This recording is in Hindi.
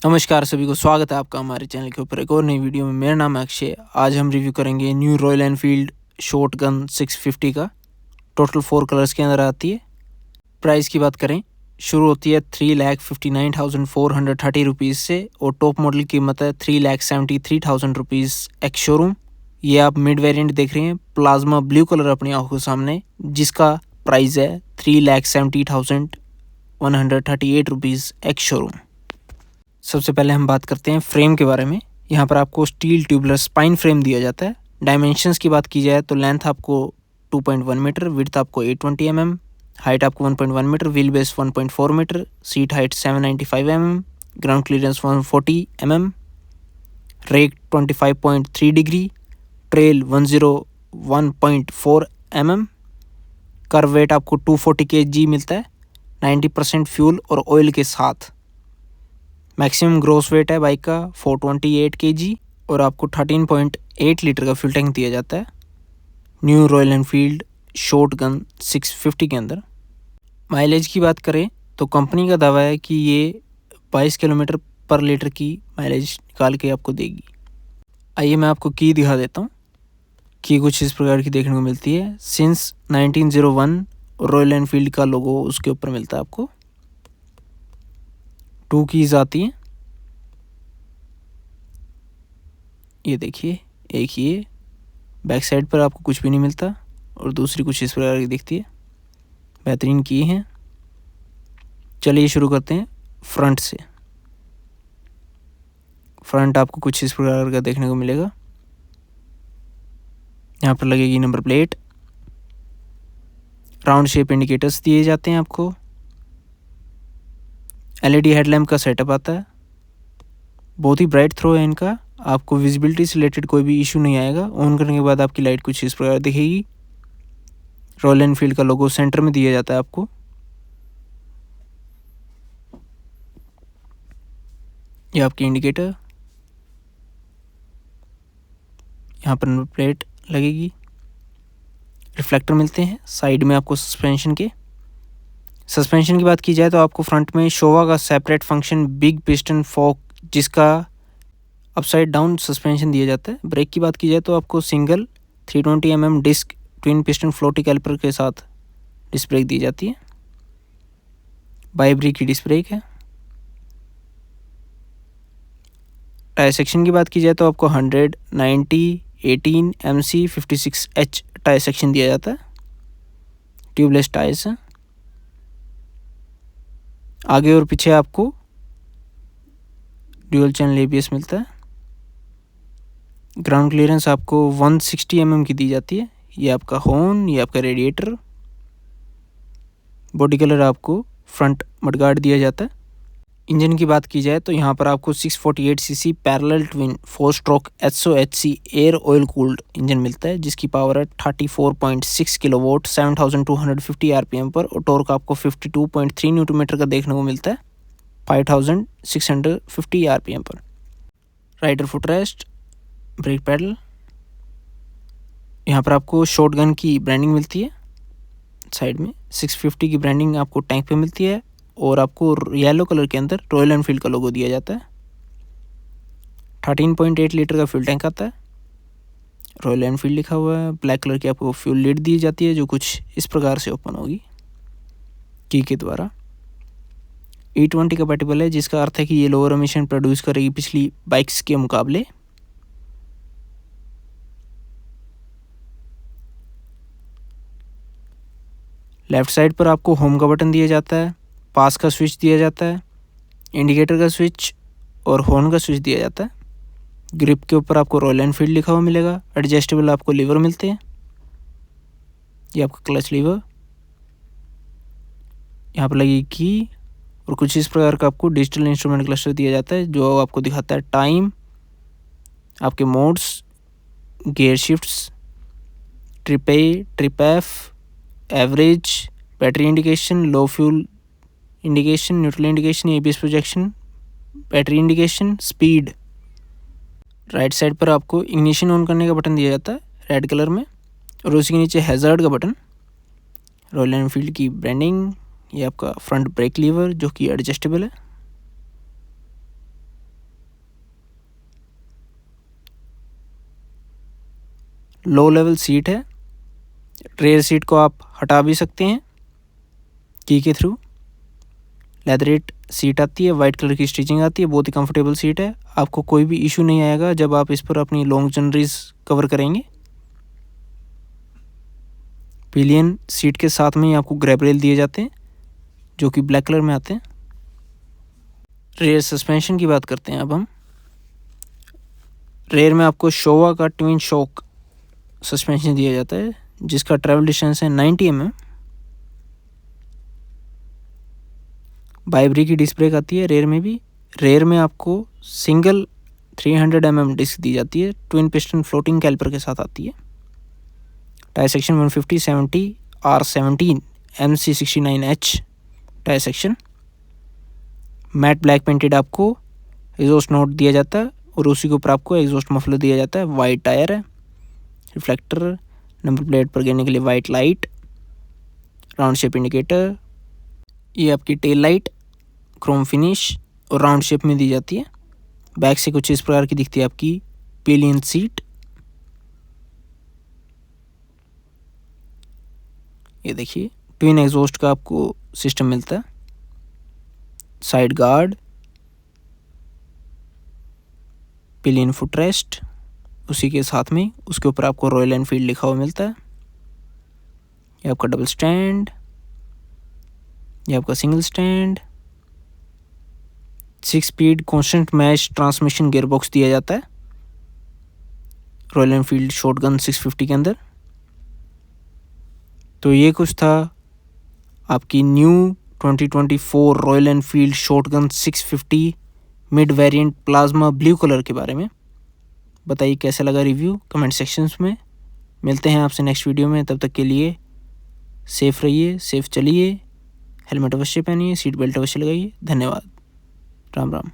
नमस्कार सभी को, स्वागत है आपका हमारे चैनल के ऊपर एक और नई वीडियो में। मेरा नाम है अक्षय। आज हम रिव्यू करेंगे न्यू रॉयल एनफील्ड शॉटगन 650 का। टोटल 4 कलर्स के अंदर आती है। प्राइस की बात करें, शुरू होती है 3,59,430 रुपीज़ से और टॉप मॉडल की कीमत है 3,73,000 रुपीज़ एक्स शोरूम। ये आप मिड वेरिएंट देख रहे हैं, प्लाज्मा ब्लू कलर अपनी आंखों के सामने, जिसका प्राइस है 3,70,138 रुपीज़ एक्स शोरूम। सबसे पहले हम बात करते हैं फ्रेम के बारे में। यहाँ पर आपको स्टील ट्यूबुलर स्पाइन फ्रेम दिया जाता है। डायमेंशंस की बात की जाए तो लेंथ आपको 2.1 मीटर, विड्थ आपको 820 mm, हाइट आपको 1.1 metre, wheel base 1.4 metre, seat height 795 mm, ground clearance 140 mm, rake 25.3 degree, trail 101.4 mm, kerb weight आपको 240 kg मिलता है 90% फ्यूल और ऑयल के साथ। मैक्सिमम ग्रॉस वेट है बाइक का 428 kg और आपको 13.8 लीटर का फ्यूल टैंक दिया जाता है न्यू रॉयल एनफील्ड शॉटगन 650 के अंदर। माइलेज की बात करें तो कंपनी का दावा है कि ये 22 किलोमीटर पर लीटर की माइलेज निकाल के आपको देगी। आइए मैं आपको की दिखा देता हूँ। की कुछ इस प्रकार की देखने को मिलती है। सिंस 1901 रॉयल एनफील्ड का लोगो उसके ऊपर मिलता है आपको। 2 कीज आती हैं, ये देखिए। एक ये बैक साइड पर आपको कुछ भी नहीं मिलता और दूसरी कुछ इस प्रकार की दिखती है। बेहतरीन की हैं। चलिए शुरू करते हैं फ्रंट से। फ्रंट आपको कुछ इस प्रकार का देखने को मिलेगा। यहाँ पर लगेगी number plate, round shape indicators दिए जाते हैं आपको, एलईडी हेडलैम्प का सेटअप आता है। बहुत ही ब्राइट थ्रो है इनका, आपको विजिबिलिटी से रिलेटेड कोई भी इशू नहीं आएगा। ऑन करने के बाद आपकी लाइट कुछ इस प्रकार दिखेगी। रॉयल एनफील्ड का लोगो सेंटर में दिया जाता है आपको। ये आपकी इंडिकेटर, यहाँ पर नंबर प्लेट लगेगी। रिफ्लेक्टर मिलते हैं साइड में आपको सस्पेंशन के। सस्पेंशन की बात की जाए तो आपको फ्रंट में शोवा का सेपरेट फंक्शन बिग पिस्टन फोक, जिसका अपसाइड डाउन सस्पेंशन दिया जाता है। ब्रेक की बात की जाए तो आपको single 320 mm disc twin piston floating caliper के साथ डिस्क ब्रेक दी जाती है। बाई ब्रेक की डिस्क ब्रेक है। टायर सेक्शन की बात की जाए तो आपको 100, 90, 18, MC, 56H टायर सेक्शन दिया जाता है। ट्यूबलेस टायर्स हैं। आगे और पीछे आपको ड्यूल चैनल ABS मिलता है। ग्राउंड क्लियरेंस आपको 160 mm की दी जाती है। ये आपका हॉर्न, ये आपका रेडिएटर। बॉडी कलर आपको फ्रंट मडगार्ड दिया जाता है। इंजन की बात की जाए तो यहाँ पर आपको 648 cc parallel twin 4 stroke SOHC air oil cooled engine मिलता है, जिसकी पावर है 34.6 किलोवाट 7250 RPM पर और टॉर्क आपको 52.3 न्यूटन मीटर का देखने को मिलता है 5650 RPM पर। Rider footrest, brake pedal. यहाँ पर आपको शॉटगन की ब्रांडिंग मिलती है साइड में। 650 की ब्रांडिंग आपको टैंक पे मिलती है और आपको येलो कलर के अंदर रॉयल एनफील्ड का लोगो दिया जाता है। 13.8 लीटर का फ्यूल टैंक आता है, रॉयल एनफील्ड लिखा हुआ है। ब्लैक कलर की आपको फ्यूल लिड दी जाती है जो कुछ इस प्रकार से ओपन होगी की के द्वारा। E20 कंपैटिबल है, जिसका अर्थ है कि ये लोअर एमिशन प्रोड्यूस करेगी पिछली बाइक्स के मुकाबले। लेफ्ट साइड पर आपको होम का बटन दिया जाता है, पास का स्विच दिया जाता है, इंडिकेटर का स्विच और हॉर्न का स्विच दिया जाता है। ग्रिप के ऊपर आपको रॉयल एनफील्ड लिखा हुआ मिलेगा। एडजस्टेबल आपको लीवर मिलते हैं। ये आपका क्लच लीवर, यहाँ पर लगेगी की और कुछ इस प्रकार का आपको डिजिटल इंस्ट्रूमेंट क्लस्टर दिया जाता है जो आपको दिखाता है टाइम, आपके मोड्स, गियर शिफ्ट्स, ट्रिप ए, trip F, average, battery indication, लो fuel indication, neutral indication, ABS projection, battery indication, speed. Right side पर आपको इग्निशन ऑन करने का बटन दिया जाता है रेड कलर में और उसी के नीचे हैज़ार्ड का बटन। रॉयल एनफील्ड की ब्रांडिंग। ये आपका फ्रंट ब्रेक लीवर जो कि एडजस्टेबल है। लो लेवल सीट है। रेयर सीट को आप हटा भी सकते हैं की के थ्रू। लेदरेट सीट आती है, वाइट कलर की स्टिचिंग आती है, बहुत ही कंफर्टेबल सीट है। आपको कोई भी इशू नहीं आएगा जब आप इस पर अपनी लॉन्ग जर्नीज कवर करेंगे। पिलियन सीट के साथ में ही आपको ग्रैब रेल दिए जाते हैं जो कि ब्लैक कलर में आते हैं। रेयर सस्पेंशन की बात करते हैं अब हम। रेयर में आपको शोवा का ट्विन शॉक सस्पेंशन दिया जाता है जिसका ट्रैवल डिस्टेंस है 90 mm। बाइब्री की डिस्क ब्रेक आती है रेयर में भी। रेयर में आपको सिंगल 300 mm डिस्क दी जाती है, ट्विन पिस्टन फ्लोटिंग कैलिपर के साथ आती है। Tyre section 150/70 R17 MC69H tyre section. Matte black painted आपको एग्जॉस्ट नोट दिया जाता है और उसी के ऊपर आपको एग्जॉस्ट मफलर दिया जाता है। वाइट टायर है, रिफ्लेक्टर, नंबर प्लेट पर गिरने के लिए white light, round shape indicator, ये आपकी टेल लाइट क्रोम फिनिश और राउंड शेप में दी जाती है। बैक से कुछ इस प्रकार की दिखती है आपकी पिलियन सीट। ये देखिए ट्विन एग्जॉस्ट का आपको सिस्टम मिलता है। साइड गार्ड, पिलियन फुटरेस्ट, उसी के साथ में उसके ऊपर आपको रॉयल एनफील्ड लिखा हुआ मिलता है। ये आपका डबल स्टैंड, ये आपका single stand. 6 speed constant match transmission gearbox दिया जाता है रॉयल एनफील्ड शॉटगन 650 के अंदर। तो ये कुछ था आपकी new 2024 royal Enfield shotgun 650 mid variant plasma blue colour के बारे में। बताइए कैसा लगा रिव्यू कमेंट सेक्शंस में। मिलते हैं आपसे नेक्स्ट वीडियो में, तब तक के लिए सेफ रहिए, सेफ चलिए, हेलमेट अवश्य पहनिए, सीट बेल्ट अवश्य लगाइए। धन्यवाद। राम राम।